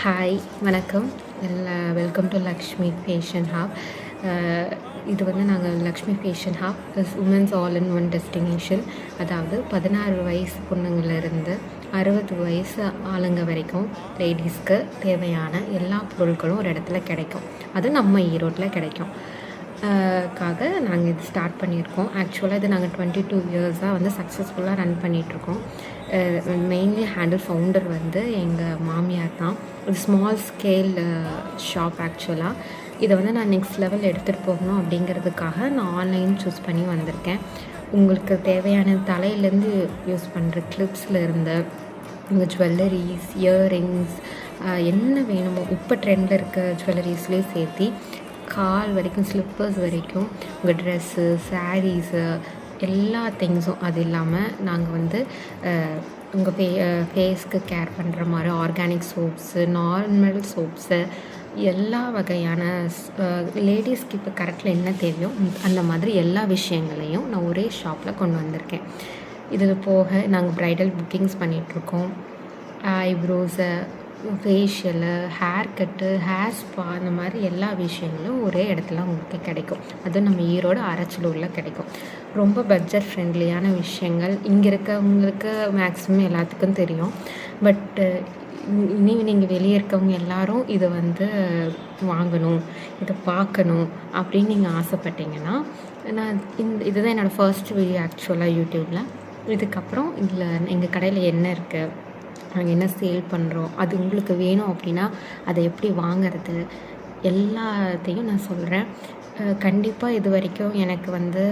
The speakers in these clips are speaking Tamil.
ஹாய் வணக்கம். Welcome to Lakshmi fashion hub. இது வந்து நாங்கள் Lakshmi fashion hub is women's all in one destination. அதாவது 16 வயசு பொண்ணுங்கள்லேருந்து 60 வயசு ஆளுங்க வரைக்கும் லேடிஸ்க்கு தேவையான எல்லா பொருட்களும் ஒரு இடத்துல கிடைக்கும். அது நம்ம ஈரோட்டில் கிடைக்கும். நாங்கள் இது ஸ்டார்ட் பண்ணியிருக்கோம். ஆக்சுவலாக இது நாங்கள் 22 இயர்ஸாக வந்து சக்ஸஸ்ஃபுல்லாக ரன் பண்ணிகிட்ருக்கோம். மெயின்லி ஹேண்டில் ஃபவுண்டர் வந்து எங்கள் மாமியார் தான். இது ஸ்மால் ஸ்கேல் ஷாப். ஆக்சுவலாக இதை வந்து நான் நெக்ஸ்ட் லெவல் எடுத்துகிட்டு போகணும் அப்படிங்கிறதுக்காக நான் ஆன்லைன் சூஸ் பண்ணி வந்திருக்கேன். உங்களுக்கு தேவையான தலையிலேருந்து யூஸ் பண்ணுற கிளிப்ஸ்லேருந்து உங்கள் ஜுவல்லரிஸ், இயர்ரிங்ஸ், என்ன வேணுமோ இப்போ ட்ரெண்டில் இருக்க ஜுவல்லரிஸ்லேயே சேர்த்து கால் வரைக்கும், ஸ்லிப்பர்ஸ் வரைக்கும், உங்கள் ட்ரெஸ்ஸு, சாரீஸு, எல்லா திங்ஸும். அது இல்லாமல் நாங்கள் வந்து உங்கள் ஃபேஸ்க்கு கேர் பண்ணுற மாதிரி ஆர்கானிக் சோப்ஸு, நார்மல் சோப்ஸு, எல்லா வகையான லேடிஸ்க்கு இப்போ கரெக்டில் என்ன தேவையோ அந்த மாதிரி எல்லா விஷயங்களையும் நான் ஒரே ஷாப்பில் கொண்டு வந்திருக்கேன். இதில் போக நாங்கள் ப்ரைடல் புக்கிங்ஸ் பண்ணிகிட்ருக்கோம். Eyebrows, facial, hair cut, hair spa, இந்த மாதிரி எல்லா விஷயங்களும் ஒரே இடத்துல உங்களுக்கு கிடைக்கும். அதுவும் நம்ம ஈரோடு அரச்சலூரில் கிடைக்கும். ரொம்ப பட்ஜெட் ஃப்ரெண்ட்லியான விஷயங்கள் இங்கே இருக்கவங்களுக்கு மேக்ஸிமம் எல்லாத்துக்கும் தெரியும். பட்டு நீங்கள் வெளியே இருக்கவங்க எல்லோரும் இதை வந்து வாங்கணும், இதை பார்க்கணும் அப்படின்னு நீங்கள் ஆசைப்பட்டீங்கன்னா, நான் இதுதான் என்னோடய ஃபர்ஸ்ட் வீடியோ ஆக்சுவலாக யூடியூப்பில். இதுக்கப்புறம் இதில் எங்கள் கடையில் என்ன இருக்குது, நாங்கள் என்ன சேல் பண்ணுறோம், அது உங்களுக்கு வேணும் அப்படின்னா அதை எப்படி வாங்கிறது, எல்லாத்தையும் நான் சொல்கிறேன். கண்டிப்பாக இது வரைக்கும் எனக்கு வந்து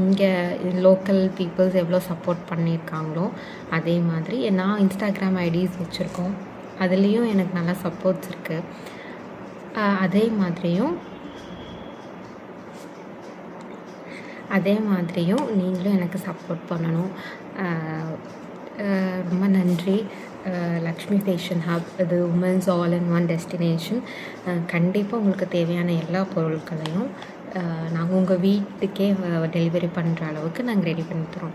இங்கே லோக்கல் பீப்புள்ஸ் எவ்வளோ சப்போர்ட் பண்ணியிருக்காங்களோ அதே மாதிரி நான் இன்ஸ்டாகிராம் ஐடிஸ் வச்சுருக்கோம். அதுலேயும் எனக்கு நல்லா சப்போர்ட்ஸ் இருக்குது. அதே மாதிரியும் நீங்களும் எனக்கு சப்போர்ட் பண்ணணும். ரொம்ப நன்றி. லக்ஷ்மி ஃபேஷன் ஹப் இது women's all in one destination. கண்டிப்பாக உங்களுக்கு தேவையான எல்லா பொருட்களையும் நாங்கள் உங்கள் வீட்டுக்கே டெலிவரி பண்ணுற அளவுக்கு நாங்கள் ரெடி பண்ணி தரோம்.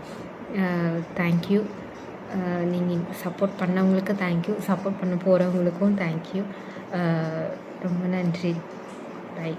தேங்க்யூ. நீங்கள் சப்போர்ட் பண்ணவங்களுக்கு தேங்க்யூ, சப்போர்ட் பண்ண போகிறவங்களுக்கும் தேங்க்யூ. ரொம்ப நன்றி. பை.